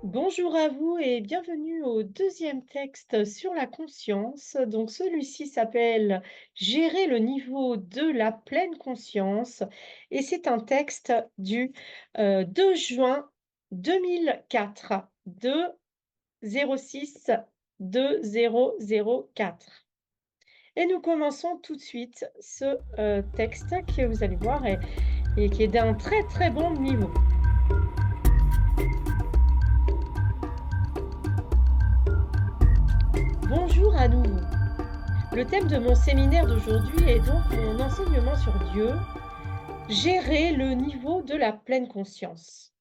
Bonjour à vous et bienvenue au deuxième texte sur la conscience. Donc celui-ci s'appelle Gérer le niveau de la pleine conscience et c'est un texte du 2 juin 2004 de 06 2004. Et nous commençons tout de suite ce texte que vous allez voir et qui est d'un très très bon niveau. Bonjour à nouveau. Le thème de mon séminaire d'aujourd'hui est donc mon enseignement sur Dieu, gérer le niveau de la pleine conscience.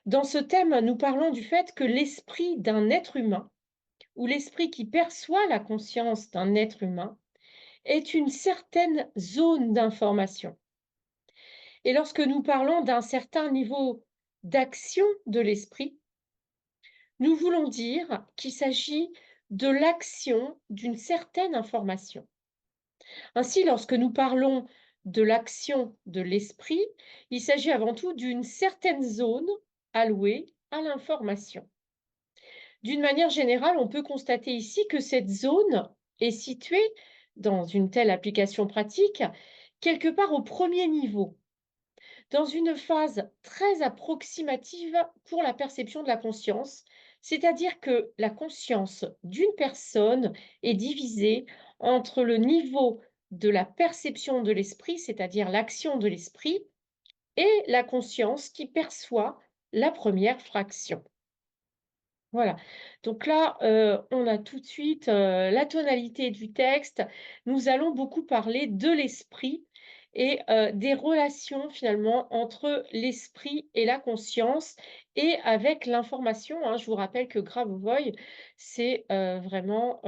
Dans ce thème, nous parlons du fait que l'esprit d'un être humain, ou l'esprit qui perçoit la conscience d'un être humain, est une certaine zone d'information. Et lorsque nous parlons d'un certain niveau d'action de l'esprit, nous voulons dire qu'il s'agit de l'action d'une certaine information. Ainsi, lorsque nous parlons de l'action de l'esprit, il s'agit avant tout d'une certaine zone allouée à l'information. D'une manière générale, on peut constater ici que cette zone est située, dans une telle application pratique, quelque part au premier niveau, dans une phase très approximative pour la perception de la conscience, c'est-à-dire que la conscience d'une personne est divisée entre le niveau de la perception de l'esprit, c'est-à-dire l'action de l'esprit, et la conscience qui perçoit la première fraction. Voilà, donc là, on a tout de suite, la tonalité du texte. Nous allons beaucoup parler de l'esprit et des relations finalement entre l'esprit et la conscience et avec l'information, hein. Je vous rappelle que Grabovoi, c'est, vraiment,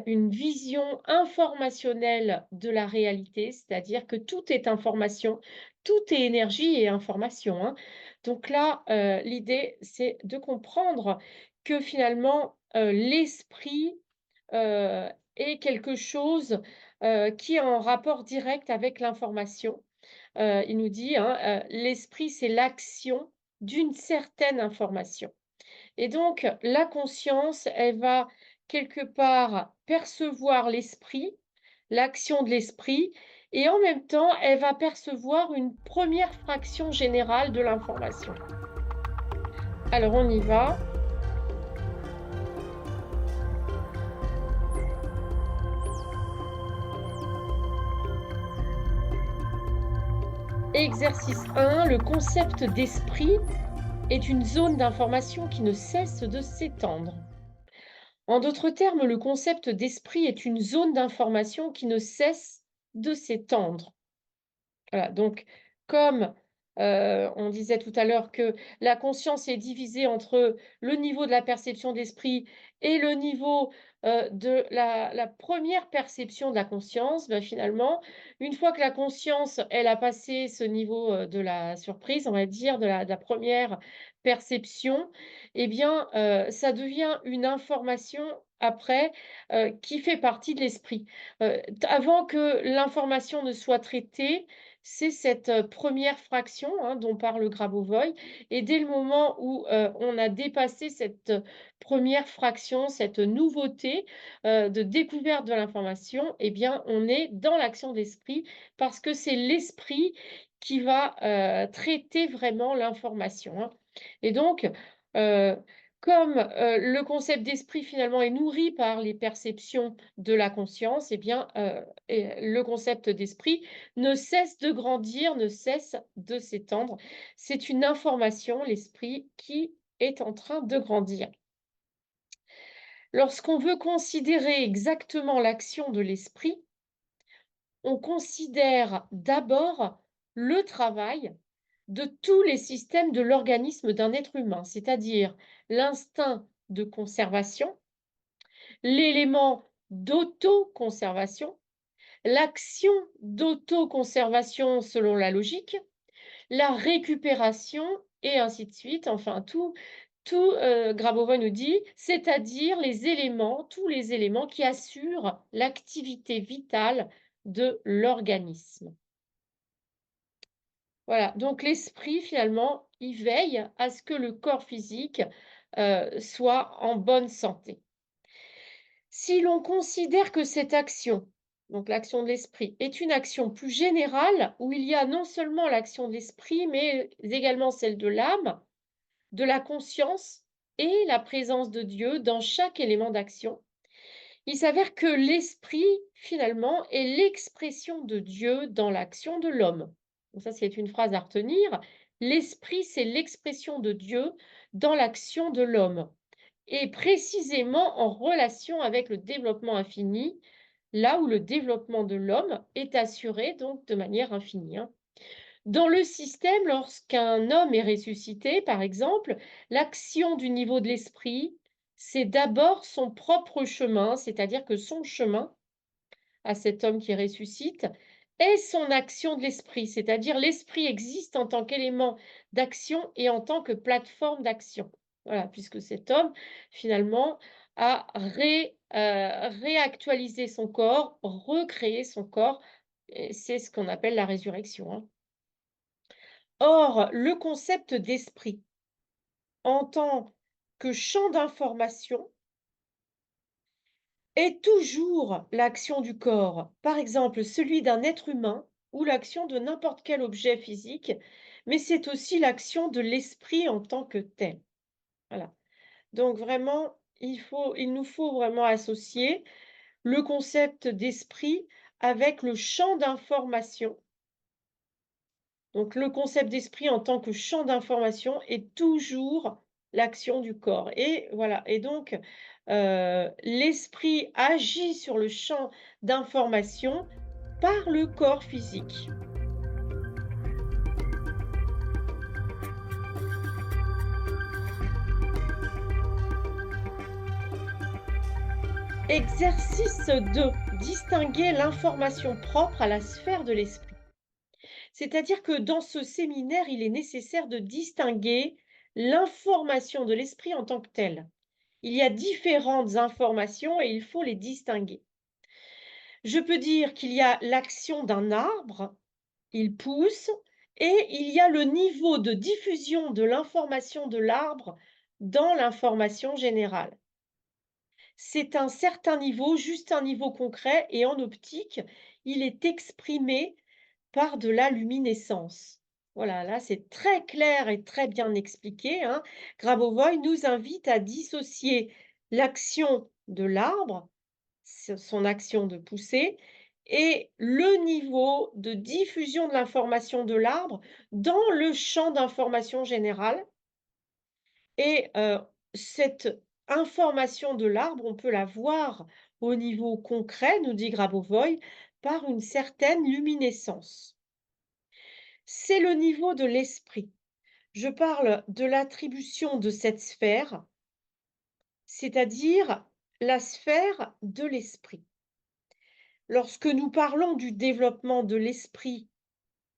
une vision informationnelle de la réalité, c'est-à-dire que tout est information, tout est énergie et information, hein. Donc là, l'idée, c'est de comprendre que finalement, l'esprit, heu, est quelque chose, qui est en rapport direct avec l'information. Il nous dit, hein, «L'esprit, c'est l'action d'une certaine information» et donc la conscience, elle va quelque part percevoir l'esprit, l'action de l'esprit et en même temps, elle va percevoir une première fraction générale de l'information. Alors on y va. Exercice 1, le concept d'esprit est une zone d'information qui ne cesse de s'étendre. En d'autres termes, le concept d'esprit est une zone d'information qui ne cesse de s'étendre. Voilà, donc comme, on disait tout à l'heure que la conscience est divisée entre le niveau de la perception d'esprit et le niveau, de la 1re perception de la conscience, bah, finalement, une fois que la conscience, elle a passé ce niveau, de la surprise, on va dire, de la 1re perception, eh bien, ça devient une information après, qui fait partie de l'esprit. Avant que l'information ne soit traitée, c'est cette, 1re fraction, hein, dont parle Grabovoi et dès le moment où, on a dépassé cette, 1re fraction, cette nouveauté, de découverte de l'information, eh bien, on est dans l'action d'esprit parce que c'est l'esprit qui va, traiter vraiment l'information, hein et donc, heu, comme, le concept d'esprit finalement est nourri par les perceptions de la conscience, eh bien, et le concept d'esprit ne cesse de grandir, ne cesse de s'étendre. C'est une information, l'esprit, qui est en train de grandir. Lorsqu'on veut considérer exactement l'action de l'esprit, on considère d'abord le travail de tous les systèmes de l'organisme d'un être humain, c'est-à-dire l'instinct de conservation, l'élément d'autoconservation, l'action d'autoconservation selon la logique, la récupération et ainsi de suite, enfin Grabovoi nous dit, c'est-à-dire les éléments, tous les éléments qui assurent l'activité vitale de l'organisme. Voilà, donc l'esprit finalement, il veille à ce que le corps physique, soit en bonne santé. Si l'on considère que cette action, donc l'action de l'esprit, est une action plus générale, où il y a non seulement l'action de l'esprit, mais également celle de l'âme, de la conscience et la présence de Dieu dans chaque élément d'action, il s'avère que l'esprit, finalement, est l'expression de Dieu dans l'action de l'homme. Donc ça, c'est une phrase à retenir. L'esprit, c'est l'expression de Dieu dans l'action de l'homme et précisément en relation avec le développement infini, là où le développement de l'homme est assuré donc de manière infinie, hein. Dans le système, lorsqu'un homme est ressuscité, par exemple, l'action du niveau de l'esprit, c'est d'abord son propre chemin, c'est-à-dire que son chemin à cet homme qui ressuscite est son action de l'esprit, c'est-à-dire l'esprit existe en tant qu'élément d'action et en tant que plateforme d'action. Voilà, puisque cet homme, finalement, a réactualisé son corps, recréé son corps, et c'est ce qu'on appelle la résurrection, hein. Or, le concept d'esprit en tant que champ d'information est toujours l'action du corps, par exemple celui d'un être humain ou l'action de n'importe quel objet physique, mais c'est aussi l'action de l'esprit en tant que tel. Voilà. Donc vraiment, il nous faut vraiment associer le concept d'esprit avec le champ d'information. Donc le concept d'esprit en tant que champ d'information est toujours l'action du corps et voilà et donc l'esprit agit sur le champ d'information par le corps physique. Exercice 2, distinguer l'information propre à la sphère de l'esprit. C'est-à-dire que dans ce séminaire, il est nécessaire de distinguer l'information de l'esprit en tant que telle. Il y a différentes informations et il faut les distinguer. Je peux dire qu'il y a l'action d'un arbre, il pousse, et il y a le niveau de diffusion de l'information de l'arbre dans l'information générale. C'est un certain niveau, juste un niveau concret, et en optique, il est exprimé par de la luminescence. Voilà, là, c'est très clair et très bien expliqué, hein. Grabovoi nous invite à dissocier l'action de l'arbre, son action de pousser, et le niveau de diffusion de l'information de l'arbre dans le champ d'information générale. Et cette information de l'arbre, on peut la voir au niveau concret, nous dit Grabovoi, par une certaine luminescence. C'est le niveau de l'esprit. Je parle de l'attribution de cette sphère, c'est-à-dire la sphère de l'esprit. Lorsque nous parlons du développement de l'esprit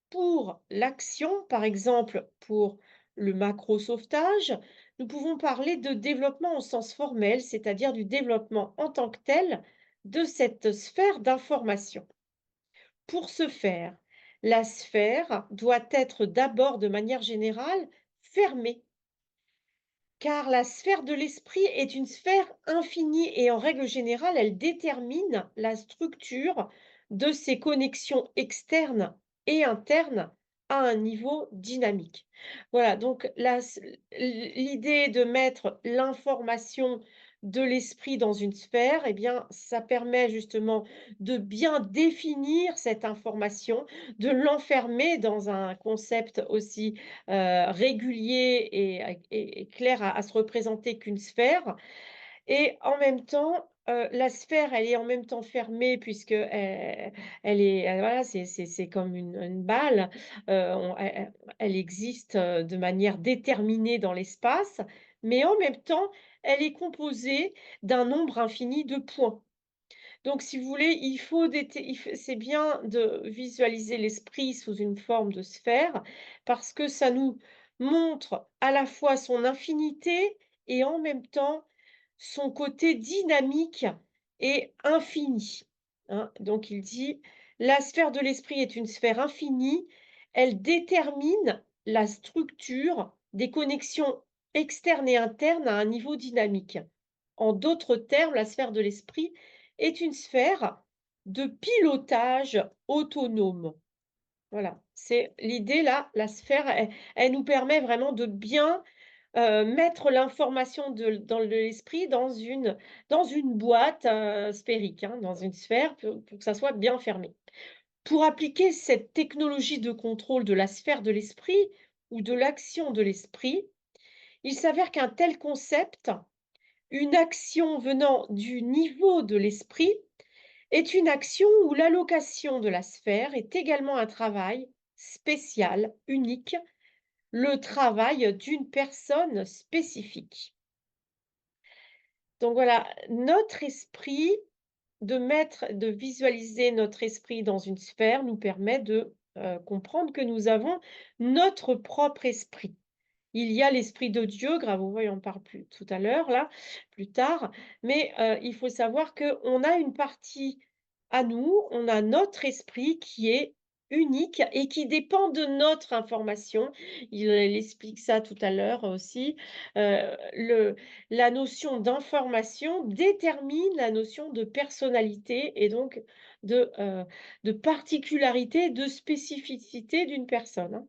pour l'action, par exemple pour le macro-sauvetage, nous pouvons parler de développement au sens formel, c'est-à-dire du développement en tant que tel de cette sphère d'information. Pour ce faire, la sphère doit être d'abord, de manière générale, fermée, car la sphère de l'esprit est une sphère infinie et en règle générale, elle détermine la structure de ses connexions externes et internes à un niveau dynamique. Voilà, donc l'idée de mettre l'information de l'esprit dans une sphère, eh bien, ça permet justement de bien définir cette information, de l'enfermer dans un concept aussi régulier et clair à se représenter qu'une sphère et en même temps, la sphère, elle est en même temps fermée puisque elle est voilà, c'est comme une balle, elle existe, de manière déterminée dans l'espace, mais en même temps, elle est composée d'un nombre infini de points. Donc, si vous voulez, il faut c'est bien de visualiser l'esprit sous une forme de sphère parce que ça nous montre à la fois son infinité et en même temps son côté dynamique et infini, hein. Donc il dit: «La sphère de l'esprit est une sphère infinie, elle détermine la structure des connexions externes et internes à un niveau dynamique. En d'autres termes, la sphère de l'esprit est une sphère de pilotage autonome. Voilà, c'est l'idée là, la sphère, elle nous permet vraiment de bien, mettre l'information dans l'esprit dans une boîte, sphérique, hein, dans une sphère pour que ça soit bien fermé. Pour appliquer cette technologie de contrôle de la sphère de l'esprit ou de l'action de l'esprit, il s'avère qu'un tel concept, une action venant du niveau de l'esprit, est une action où l'allocation de la sphère est également un travail spécial, unique, le travail d'une personne spécifique. Donc voilà, notre esprit, de visualiser notre esprit dans une sphère nous permet de, comprendre que nous avons notre propre esprit. Il y a l'esprit de Dieu, Gravovoy en parle plus tout à l'heure là, plus tard, mais il faut savoir qu'on a une partie à nous, on a notre esprit qui est unique et qui dépend de notre information. Il explique ça tout à l'heure aussi. Le La notion d'information détermine la notion de personnalité et donc de particularité, de spécificité d'une personne, hein.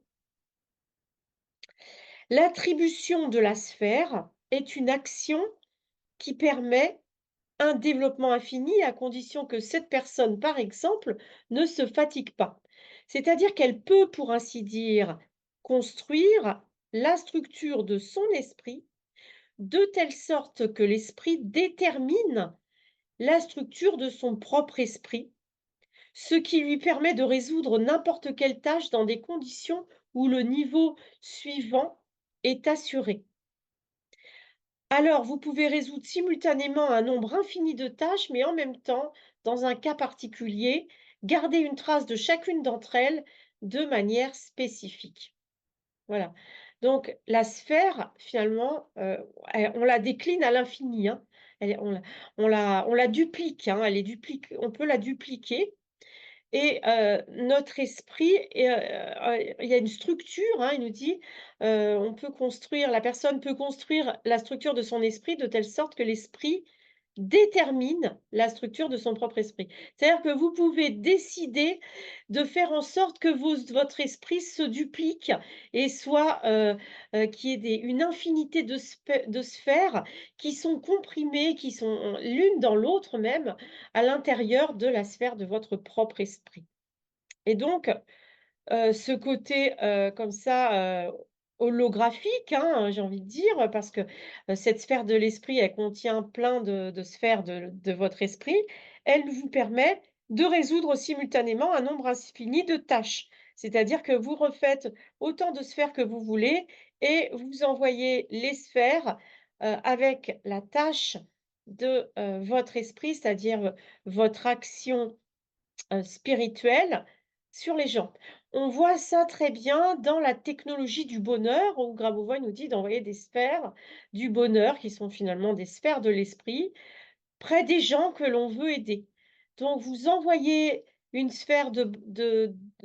L'attribution de la sphère est une action qui permet un développement infini à condition que cette personne, par exemple, ne se fatigue pas. C'est-à-dire qu'elle peut, pour ainsi dire, construire la structure de son esprit de telle sorte que l'esprit détermine la structure de son propre esprit, ce qui lui permet de résoudre n'importe quelle tâche dans des conditions où le niveau suivant est assuré. Alors, vous pouvez résoudre simultanément un nombre infini de tâches, mais en même temps, dans un cas particulier, garder une trace de chacune d'entre elles de manière spécifique. Voilà. Donc, la sphère, finalement, on la décline à l'infini, hein. On la duplique, hein, on peut la dupliquer et notre esprit il y a une structure, hein, il nous dit, la personne peut construire la structure de son esprit de telle sorte que l'esprit détermine la structure de son propre esprit. C'est-à-dire que vous pouvez décider de faire en sorte que votre esprit se duplique et soit, qu'il y ait une infinité de sphères qui sont comprimées, qui sont l'une dans l'autre même, à l'intérieur de la sphère de votre propre esprit. Et donc, ce côté, comme ça, holographique, hein, j'ai envie de dire, parce que, cette sphère de l'esprit, elle contient plein de sphères de votre esprit. Elle vous permet de résoudre simultanément un nombre infini de tâches. C'est-à-dire que vous refaites autant de sphères que vous voulez et vous envoyez les sphères, avec la tâche de, votre esprit, c'est-à-dire, votre action spirituelle sur les gens. On voit ça très bien dans la technologie du bonheur, où Grabovoi nous dit d'envoyer des sphères du bonheur, qui sont finalement des sphères de l'esprit, près des gens que l'on veut aider. Donc vous envoyez une sphère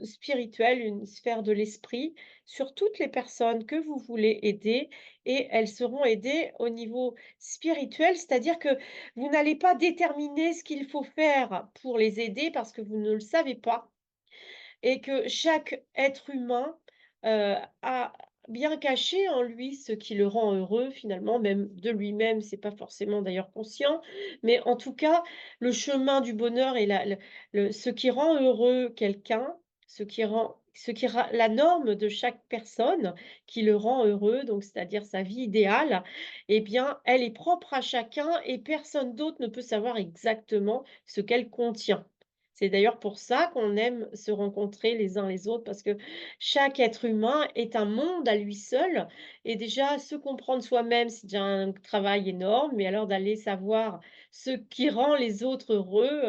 spirituelle, une sphère de l'esprit sur toutes les personnes que vous voulez aider et elles seront aidées au niveau spirituel, c'est-à-dire que vous n'allez pas déterminer ce qu'il faut faire pour les aider parce que vous ne le savez pas et que chaque être humain, a bien caché en lui ce qui le rend heureux finalement, même de lui-même, c'est pas forcément d'ailleurs conscient, mais en tout cas, le chemin du bonheur et ce qui rend heureux quelqu'un, ce qui est la norme de chaque personne qui le rend heureux, donc c'est-à-dire sa vie idéale, eh bien, elle est propre à chacun et personne d'autre ne peut savoir exactement ce qu'elle contient. C'est d'ailleurs pour ça qu'on aime se rencontrer les uns les autres, parce que chaque être humain est un monde à lui seul et déjà se comprendre soi-même, c'est déjà un travail énorme, mais alors d'aller savoir ce qui rend les autres heureux,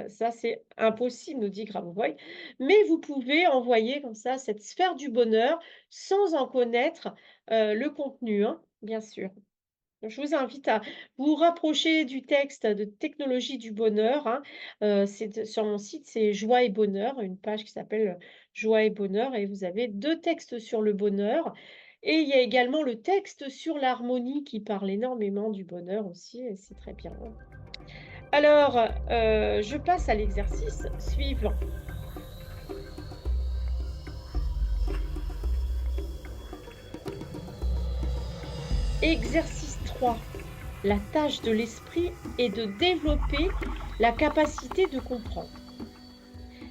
ça c'est impossible, nous dit Grabovoi. Mais vous pouvez envoyer comme ça cette sphère du bonheur sans en connaître, le contenu, hein, bien sûr. Je vous invite à vous rapprocher du texte de Technologie du bonheur, hein. Sur mon site, c'est Joie et bonheur, une page qui s'appelle, Joie et bonheur et vous avez 2 textes sur le bonheur et il y a également le texte sur l'harmonie qui parle énormément du bonheur aussi et c'est très bien, hein. Alors, je passe à l'exercice suivant. Exercice 3. La tâche de l'esprit est de développer la capacité de comprendre.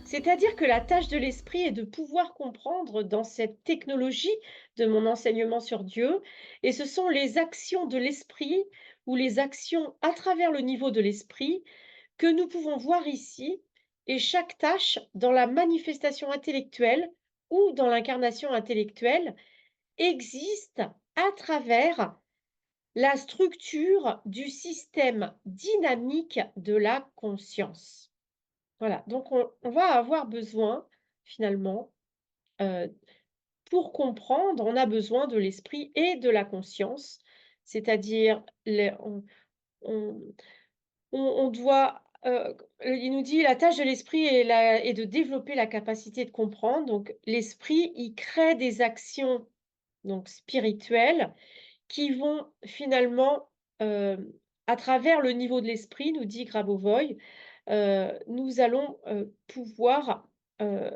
C'est-à-dire que la tâche de l'esprit est de pouvoir comprendre dans cette technologie de mon enseignement sur Dieu, et ce sont les actions de l'esprit ou les actions à travers le niveau de l'esprit que nous pouvons voir ici, et chaque tâche dans la manifestation intellectuelle ou dans l'incarnation intellectuelle existe à travers la structure du système dynamique de la conscience. Voilà, donc on va avoir besoin finalement, heu, pour comprendre, on a besoin de l'esprit et de la conscience, c'est-à-dire les on on doit, il nous dit: «La tâche de l'esprit est de développer la capacité de comprendre», donc l'esprit, il crée des actions donc spirituelles qui vont finalement, à travers le niveau de l'esprit, nous dit Grabovoi, nous allons, pouvoir, heu,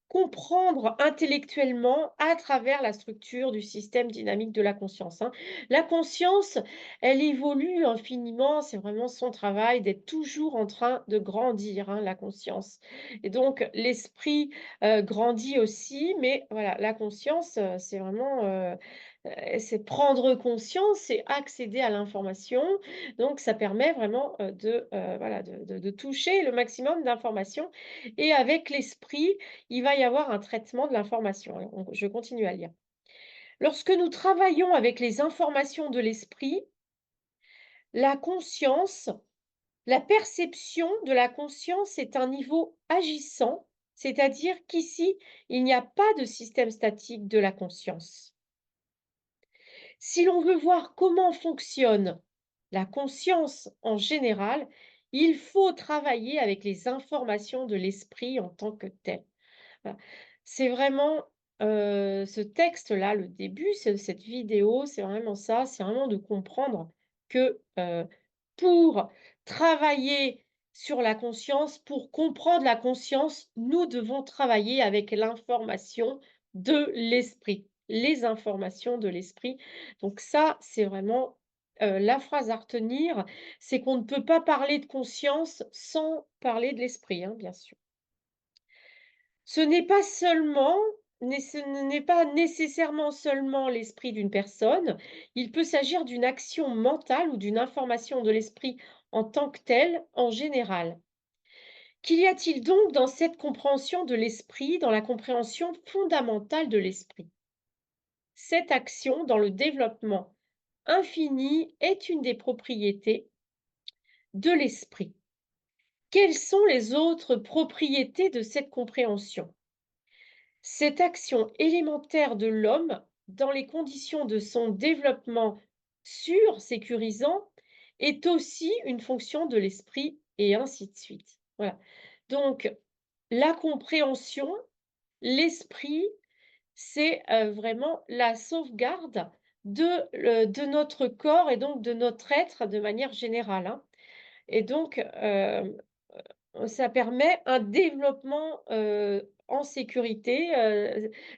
comprendre intellectuellement à travers la structure du système dynamique de la conscience, hein. La conscience, elle évolue infiniment, c'est vraiment son travail d'être toujours en train de grandir, hein, la conscience et donc l'esprit, grandit aussi, mais voilà, la conscience, c'est vraiment, c'est prendre conscience, c'est accéder à l'information, donc ça permet vraiment, voilà, de toucher le maximum d'informations et avec l'esprit, il va y avoir un traitement de l'information. Alors je continue à lire. Lorsque nous travaillons avec les informations de l'esprit, la conscience, la perception de la conscience est un niveau agissant, c'est-à-dire qu'ici, il n'y a pas de système statique de la conscience. Si l'on veut voir comment fonctionne la conscience en général, il faut travailler avec les informations de l'esprit en tant que tel. Voilà. C'est vraiment, ce texte-là, le début, cette vidéo, c'est vraiment ça, c'est vraiment de comprendre que, pour travailler sur la conscience, pour comprendre la conscience, nous devons travailler avec l'information de l'esprit, les informations de l'esprit. Donc ça, c'est vraiment, la phrase à retenir, c'est qu'on ne peut pas parler de conscience sans parler de l'esprit, hein, bien sûr. Ce n'est pas seulement ce n'est pas nécessairement seulement l'esprit d'une personne, il peut s'agir d'une action mentale ou d'une information de l'esprit en tant que telle, en général. Qu'y a-t-il donc dans cette compréhension de l'esprit, dans la compréhension fondamentale de l'esprit? Cette action dans le développement infini est une des propriétés de l'esprit. Quelles sont les autres propriétés de cette compréhension? Cette action élémentaire de l'homme, dans les conditions de son développement sûr, sécurisant, est aussi une fonction de l'esprit et ainsi de suite. Voilà. Donc la compréhension, l'esprit, c'est, vraiment la sauvegarde de notre corps et donc de notre être de manière générale, hein et donc ça permet un développement, en sécurité,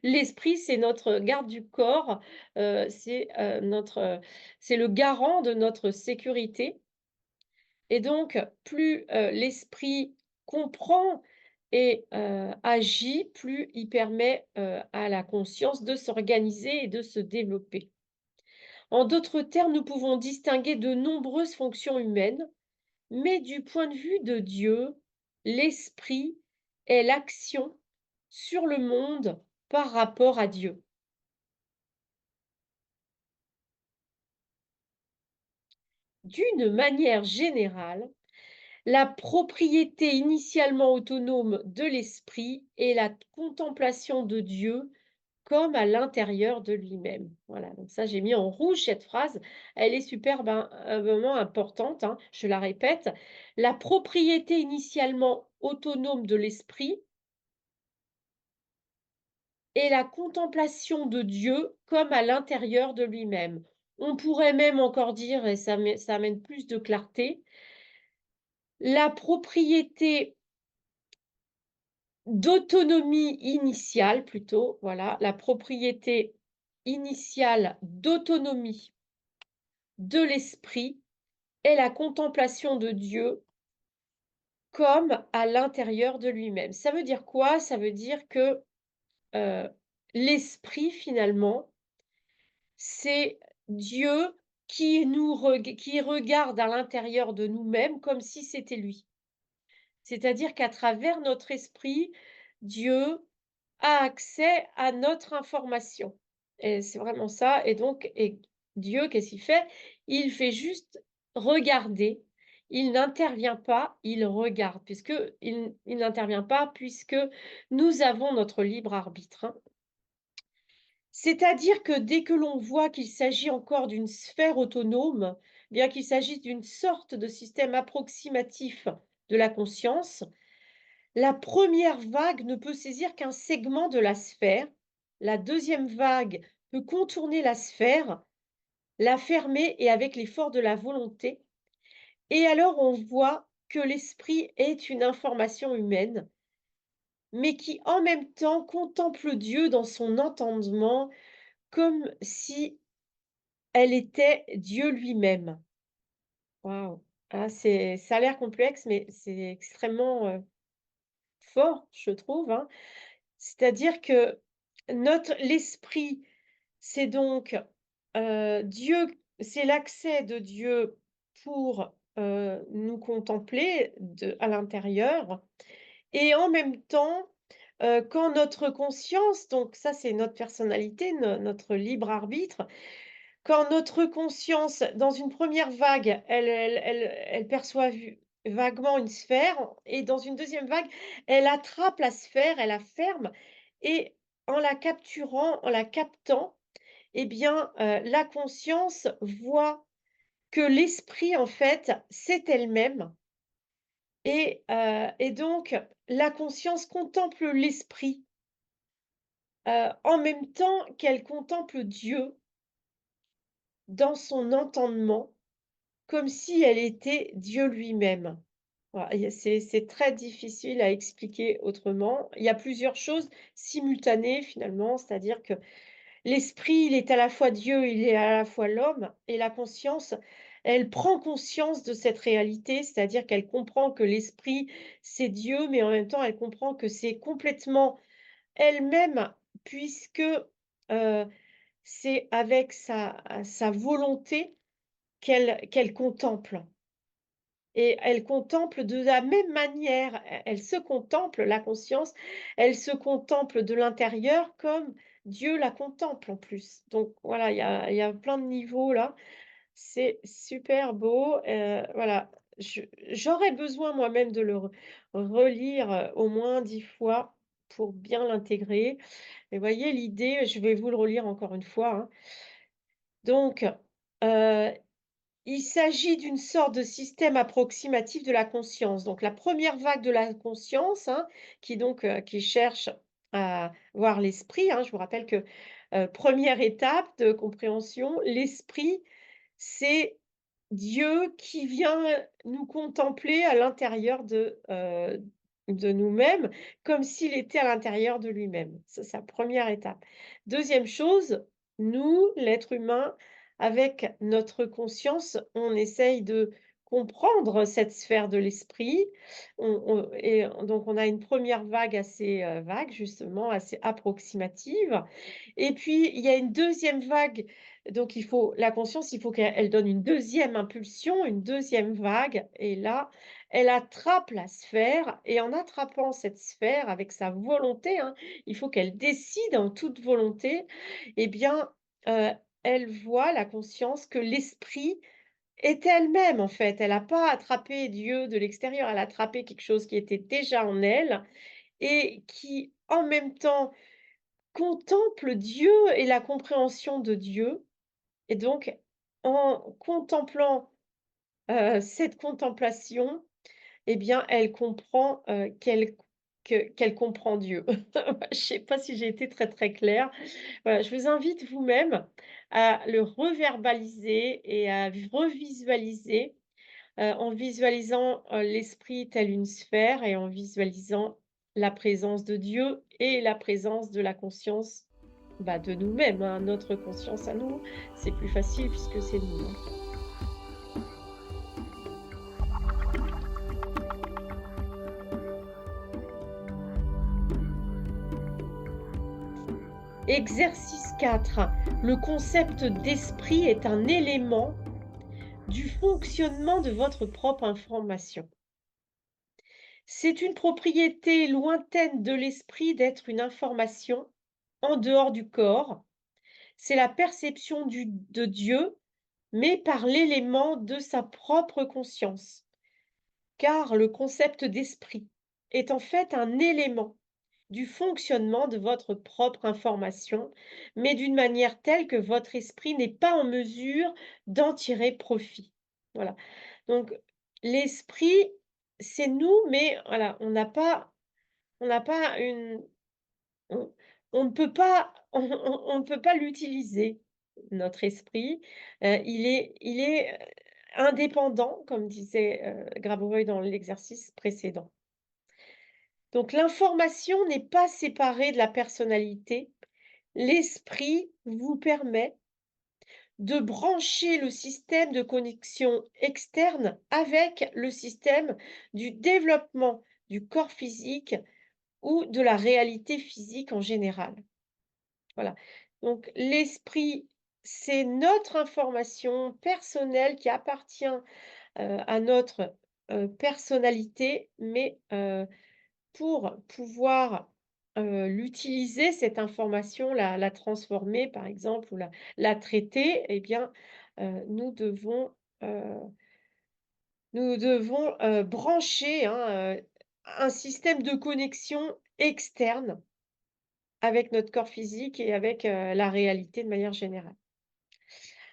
l'esprit, c'est notre garde du corps, c'est le garant de notre sécurité et donc plus, l'esprit comprend et agit, plus il permet, à la conscience de s'organiser et de se développer. En d'autres termes, nous pouvons distinguer de nombreuses fonctions humaines mais du point de vue de Dieu, l'esprit est l'action sur le monde par rapport à Dieu. D'une manière générale, la propriété initialement autonome de l'esprit est la contemplation de Dieu comme à l'intérieur de lui-même. Voilà, donc ça, j'ai mis en rouge cette phrase. Elle est superbement importante, hein, je la répète. La propriété initialement autonome de l'esprit est la contemplation de Dieu comme à l'intérieur de lui-même. On pourrait même encore dire, et ça amène plus de clarté, la propriété d'autonomie initiale plutôt, voilà, la propriété initiale d'autonomie de l'esprit est la contemplation de Dieu comme à l'intérieur de lui-même. Ça veut dire quoi? Ça veut dire que, heu, l'esprit finalement, c'est Dieu qui regarde à l'intérieur de nous-mêmes comme si c'était lui. C'est-à-dire qu'à travers notre esprit, Dieu a accès à notre information et c'est vraiment ça et Dieu, qu'est-ce qu'il fait? Il fait juste regarder. Il n'intervient pas, il regarde puisqu'il n'intervient pas puisque nous avons notre libre arbitre, hein. C'est-à-dire que dès que l'on voit qu'il s'agit encore d'une sphère autonome, bien qu'il s'agisse d'une sorte de système approximatif de la conscience, la première vague ne peut saisir qu'un segment de la sphère. La deuxième vague peut contourner la sphère, la fermer et avec l'effort de la volonté. Et alors on voit que l'esprit est une information humaine, mais qui en même temps contemple Dieu dans son entendement comme si elle était Dieu lui-même. Waouh! Ah, ça a l'air complexe, mais c'est extrêmement, fort, je trouve, hein. C'est-à-dire que l'esprit, c'est donc, Dieu, c'est l'accès de Dieu pour, nous contempler à l'intérieur et en même temps, quand notre conscience, donc ça c'est notre personnalité, notre libre arbitre, quand notre conscience, dans une première vague, elle perçoit vaguement une sphère et dans une deuxième vague, elle attrape la sphère, elle la ferme et en la capturant, en la captant, eh bien, la conscience voit que l'esprit, en fait, c'est elle-même et donc la conscience contemple l'esprit, en même temps qu'elle contemple Dieu dans son entendement. Comme si elle était Dieu lui-même. Voilà, et c'est très difficile à expliquer autrement. Il y a plusieurs choses simultanées finalement, c'est-à-dire que l'esprit, il est à la fois Dieu, il est à la fois l'homme et la conscience, elle prend conscience de cette réalité, c'est-à-dire qu'elle comprend que l'esprit, c'est Dieu, mais en même temps, elle comprend que c'est complètement elle-même puisque, heu, c'est avec sa volonté qu'elle contemple et elle contemple de la même manière. Elle se contemple, la conscience, elle se contemple de l'intérieur comme Dieu la contemple en plus. Donc voilà, il y a plein de niveaux là. C'est super beau, voilà. J'aurais besoin moi-même de le relire, au moins 10 fois pour bien l'intégrer. Mais voyez l'idée, je vais vous le relire encore une fois, hein. Donc, heu il s'agit d'une sorte de système approximatif de la conscience. Donc la première vague de la conscience, hein, qui cherche à voir l'esprit, hein. Je vous rappelle que, 1 étape de compréhension, l'esprit, c'est Dieu qui vient nous contempler à l'intérieur de nous-mêmes, comme s'il était à l'intérieur de lui-même. Ça, c'est la 1re étape. Deuxième chose, nous, l'être humain, avec notre conscience, on essaye de comprendre cette sphère de l'esprit. Donc on a une première vague assez, vague justement, assez approximative et puis il y a une deuxième vague, donc la conscience, il faut qu'elle donne une deuxième impulsion, une deuxième vague et là, elle attrape la sphère et en attrapant cette sphère avec sa volonté, hein, il faut qu'elle décide en toute volonté, eh bien, heu, elle voit, la conscience, que l'esprit est elle-même, en fait. Elle n'a pas attrapé Dieu de l'extérieur, elle a attrapé quelque chose qui était déjà en elle et qui, en même temps contemple Dieu et la compréhension de Dieu et donc en contemplant, cette contemplation, eh bien, elle comprend, qu'elle comprend Dieu. Je sais pas si j'ai été très, très claire. Voilà, je vous invite vous-même à le reverbaliser et à revisualiser, en visualisant, l'esprit tel une sphère et en visualisant la présence de Dieu et la présence de la conscience, bah, de nous-mêmes, hein, notre conscience à nous. C'est plus facile puisque c'est nous, hein. Exercice 4. Le concept d'esprit est un élément du fonctionnement de votre propre information. C'est une propriété lointaine de l'esprit d'être une information en dehors du corps. C'est la perception de Dieu, mais par l'élément de sa propre conscience. Car le concept d'esprit est en fait un élément du fonctionnement de votre propre information, mais d'une manière telle que votre esprit n'est pas en mesure d'en tirer profit. Voilà. Donc, l'esprit, c'est nous, mais voilà, on n'a pas une, on, on ne peut pas, on ne peut pas l'utiliser, notre esprit. Il est indépendant, comme disait Grabovoi dans l'exercice précédent. Donc l'information n'est pas séparée de la personnalité. L'esprit vous permet de brancher le système de connexion externe avec le système du développement du corps physique ou de la réalité physique en général. Voilà. Donc l'esprit, c'est notre information personnelle qui appartient à notre personnalité, mais pour pouvoir, l'utiliser, cette information, la transformer par exemple ou la traiter, eh bien, nous devons, heu, brancher, hein, un système de connexion externe avec notre corps physique et avec, la réalité de manière générale.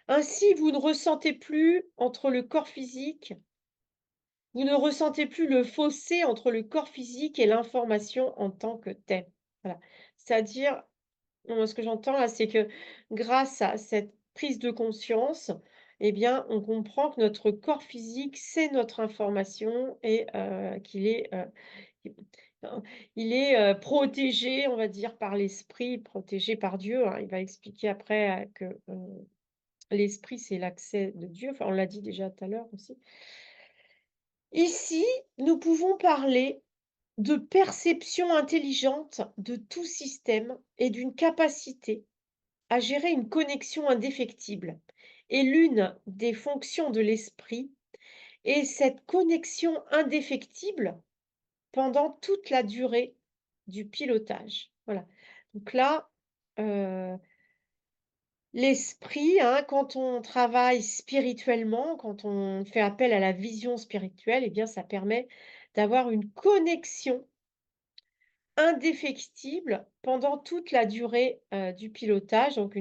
Ainsi, vous ne ressentez plus entre le corps physique vous ne ressentez plus le fossé entre le corps physique et l'information en tant que telle. Voilà. C'est-à-dire, ce que j'entends là, c'est que grâce à cette prise de conscience, eh bien, on comprend que notre corps physique, c'est notre information et qu'il est, il il est, protégé, on va dire, par l'esprit, protégé par Dieu, hein. Il va expliquer après, que, l'esprit, c'est l'accès de Dieu. Enfin, on l'a dit déjà tout à l'heure aussi. Ici, nous pouvons parler de perception intelligente de tout système et d'une capacité à gérer une connexion indéfectible. Et l'une des fonctions de l'esprit est cette connexion indéfectible pendant toute la durée du pilotage. Voilà. Donc là, euh, l'esprit, hein, quand on travaille spirituellement, quand on fait appel à la vision spirituelle, eh bien, ça permet d'avoir une connexion indéfectible pendant toute la durée, du pilotage, donc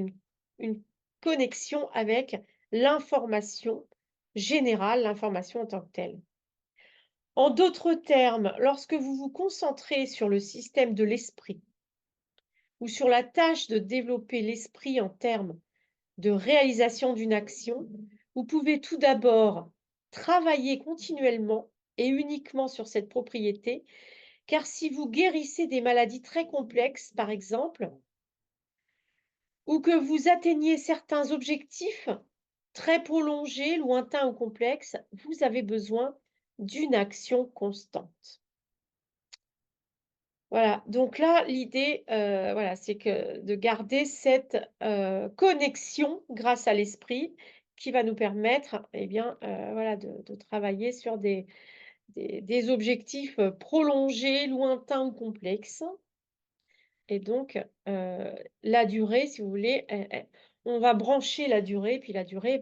une connexion avec l'information générale, l'information en tant que telle. En d'autres termes, lorsque vous vous concentrez sur le système de l'esprit ou sur la tâche de développer l'esprit en termes de réalisation d'une action, vous pouvez tout d'abord travailler continuellement et uniquement sur cette propriété, car si vous guérissez des maladies très complexes, par exemple, ou que vous atteignez certains objectifs très prolongés, lointains ou complexes, vous avez besoin d'une action constante. Voilà, donc là, l'idée, voilà, c'est que de garder cette, connexion grâce à l'esprit qui va nous permettre, eh bien, voilà, de travailler sur des objectifs, prolongés, lointains ou complexes et donc, la durée, si vous voulez, on va brancher la durée, puis la durée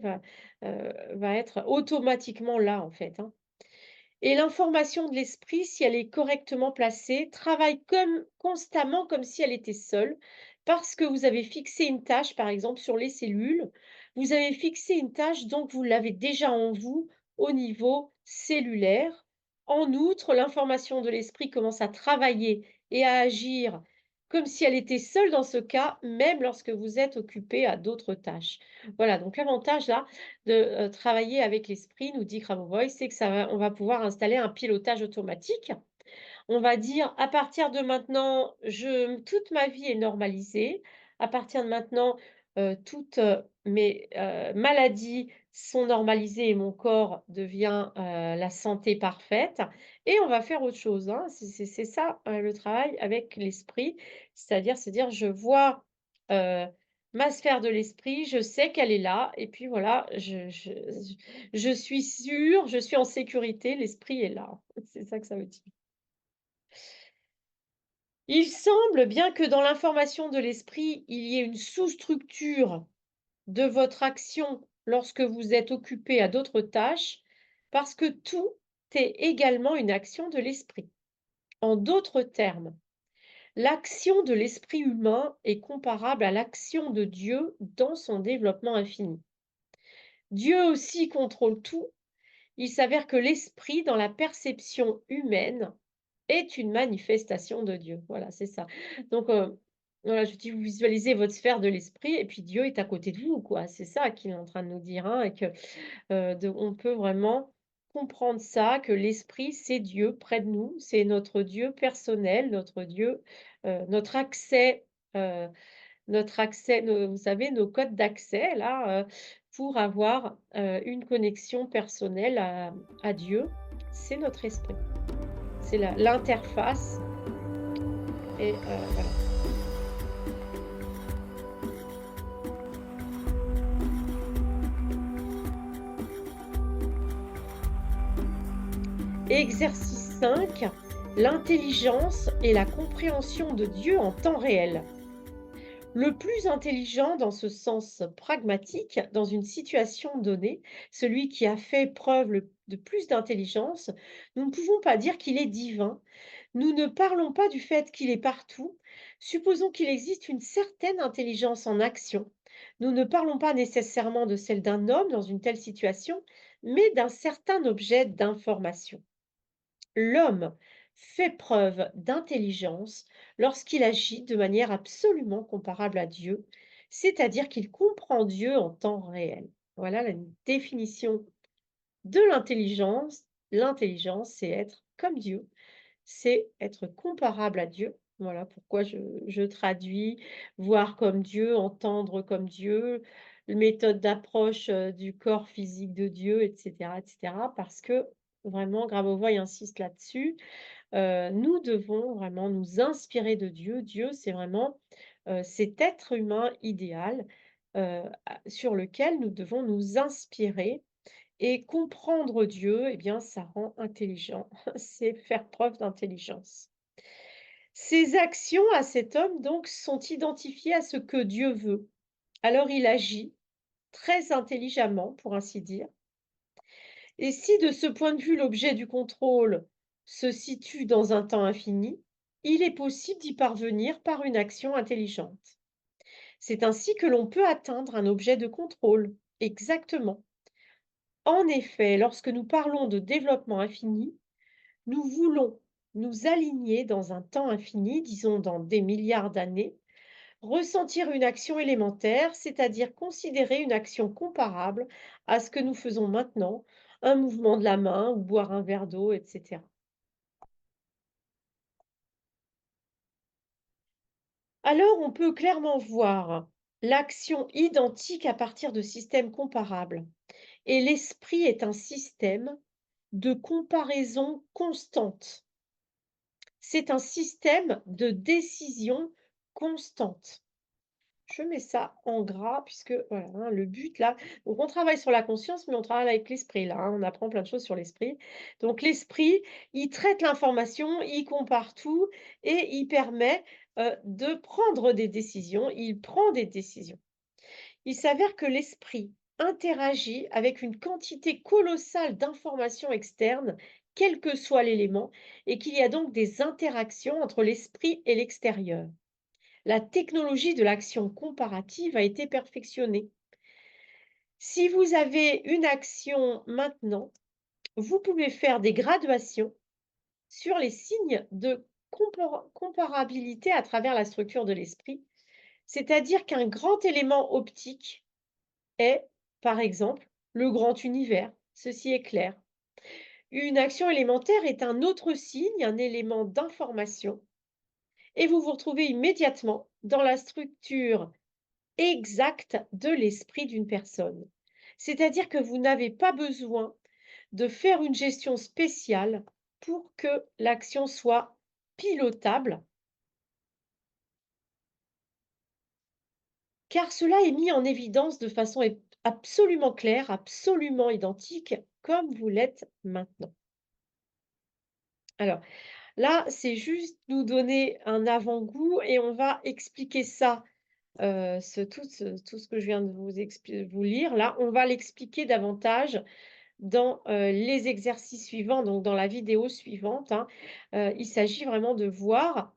va être automatiquement là, en fait, hein. Et l'information de l'esprit, si elle est correctement placée, travaille comme constamment comme si elle était seule, Parce que vous avez fixé une tâche, par exemple, sur les cellules, vous avez fixé une tâche, donc vous l'avez déjà en vous au niveau cellulaire. En outre, l'information de l'esprit commence à travailler et à agir comme si elle était seule dans ce cas, même lorsque vous êtes occupé à d'autres tâches. Voilà, donc l'avantage là de travailler avec l'esprit, nous dit Grabovoi, c'est que on va pouvoir installer un pilotage automatique. On va dire: «À partir de maintenant, toute ma vie est normalisée. À partir de maintenant, toutes, mes, maladies sont normalisées et mon corps devient, la santé parfaite» et on va faire autre chose, hein. C'est ça, le travail avec l'esprit. C'est-à-dire se dire: «Je vois, heu, ma sphère de l'esprit, je sais qu'elle est là et puis voilà, je suis sûre, je suis en sécurité, l'esprit est là». C'est ça que ça veut dire. Il semble bien que dans l'information de l'esprit, il y ait une sous-structure de votre action lorsque vous êtes occupé à d'autres tâches, parce que tout est également une action de l'esprit. En d'autres termes, l'action de l'esprit humain est comparable à l'action de Dieu dans son développement infini. Dieu aussi contrôle tout. Il s'avère que l'esprit, dans la perception humaine, est une manifestation de Dieu. Voilà, c'est ça. Donc, voilà, je dis, vous visualisez votre sphère de l'esprit et puis Dieu est à côté de vous, quoi. C'est ça qu'il est en train de nous dire, hein, et que, on peut vraiment comprendre ça, que l'esprit, c'est Dieu près de nous, c'est notre Dieu personnel, notre Dieu, notre accès, heu, vous savez, nos codes d'accès là, pour avoir, une connexion personnelle à Dieu, c'est notre esprit. C'est l'interface et voilà. Exercice 5, l'intelligence et la compréhension de Dieu en temps réel. Le plus intelligent dans ce sens pragmatique, dans une situation donnée, celui qui a fait preuve de plus d'intelligence, nous ne pouvons pas dire qu'il est divin. Nous ne parlons pas du fait qu'il est partout. Supposons qu'il existe une certaine intelligence en action. Nous ne parlons pas nécessairement de celle d'un homme dans une telle situation, mais d'un certain objet d'information. L'homme fait preuve d'intelligence lorsqu'il agit de manière absolument comparable à Dieu, c'est-à-dire qu'il comprend Dieu en temps réel. Voilà la définition de l'intelligence. L'intelligence, c'est être comme Dieu, c'est être comparable à Dieu. Voilà pourquoi je traduis voir comme Dieu, entendre comme Dieu, méthode d'approche du corps physique de Dieu, et cetera, parce que vraiment, Grabovoi insiste là-dessus. Nous devons vraiment nous inspirer de Dieu. Dieu, c'est vraiment cet être humain idéal sur lequel nous devons nous inspirer et comprendre Dieu, eh bien, ça rend intelligent. C'est faire preuve d'intelligence. Ses actions à cet homme, donc, sont identifiées à ce que Dieu veut. Alors il agit très intelligemment, pour ainsi dire. Et si de ce point de vue, l'objet du contrôle se situe dans un temps infini, il est possible d'y parvenir par une action intelligente. C'est ainsi que l'on peut atteindre un objet de contrôle. Exactement. En effet, lorsque nous parlons de développement infini, nous voulons nous aligner dans un temps infini, disons dans des milliards d'années, ressentir une action élémentaire, c'est-à-dire considérer une action comparable à ce que nous faisons maintenant, un mouvement de la main ou boire un verre d'eau, etc. Alors, on peut clairement voir l'action identique à partir de systèmes comparables. Et l'esprit est un système de comparaison constante. C'est un système de décision constante. Je mets ça en gras puisque voilà, hein, le but là, donc on travaille sur la conscience, mais on travaille avec l'esprit là, hein, on apprend plein de choses sur l'esprit. Donc l'esprit, il traite l'information, il compare tout et il permet, de prendre des décisions, il prend des décisions. Il s'avère que l'esprit interagit avec une quantité colossale d'informations externes, quel que soit l'élément, et qu'il y a donc des interactions entre l'esprit et l'extérieur. La technologie de l'action comparative a été perfectionnée. Si vous avez une action maintenant, vous pouvez faire des graduations sur les signes de comparabilité à travers la structure de l'esprit, c'est-à-dire qu'un grand élément optique est, par exemple, le grand univers. Ceci est clair. Une action élémentaire est un autre signe, un élément d'information, et vous vous retrouvez immédiatement dans la structure exacte de l'esprit d'une personne. C'est-à-dire que vous n'avez pas besoin de faire une gestion spéciale pour que l'action soit pilotable, car cela est mis en évidence de façon absolument claire, absolument identique, comme vous l'êtes maintenant. Alors là, c'est juste nous donner un avant-goût et on va expliquer ça, tout ce que je viens de vous lire là, on va l'expliquer davantage dans, les exercices suivants, donc dans la vidéo suivante, hein. Il s'agit vraiment de voir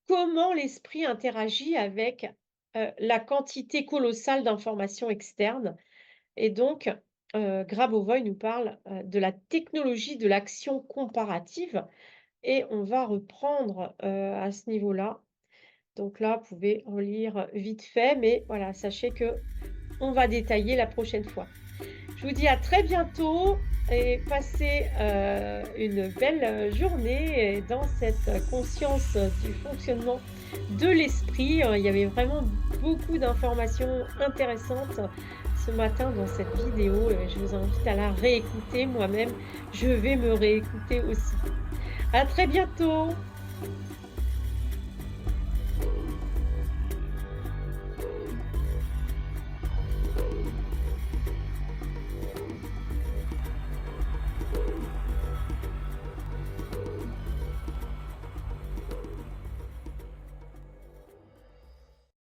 comment l'esprit interagit avec, la quantité colossale d'informations externes et donc, Grabovoi nous parle, de la technologie de l'action comparative et on va reprendre, à ce niveau-là. Donc là, vous pouvez relire vite fait, mais voilà, sachez que on va détailler la prochaine fois. Je vous dis à très bientôt et passez, une belle, journée et dans cette conscience, du fonctionnement de l'esprit. Il y avait vraiment beaucoup d'informations intéressantes ce matin dans cette vidéo et je vous invite à la réécouter. Moi-même, je vais me réécouter aussi. À très bientôt.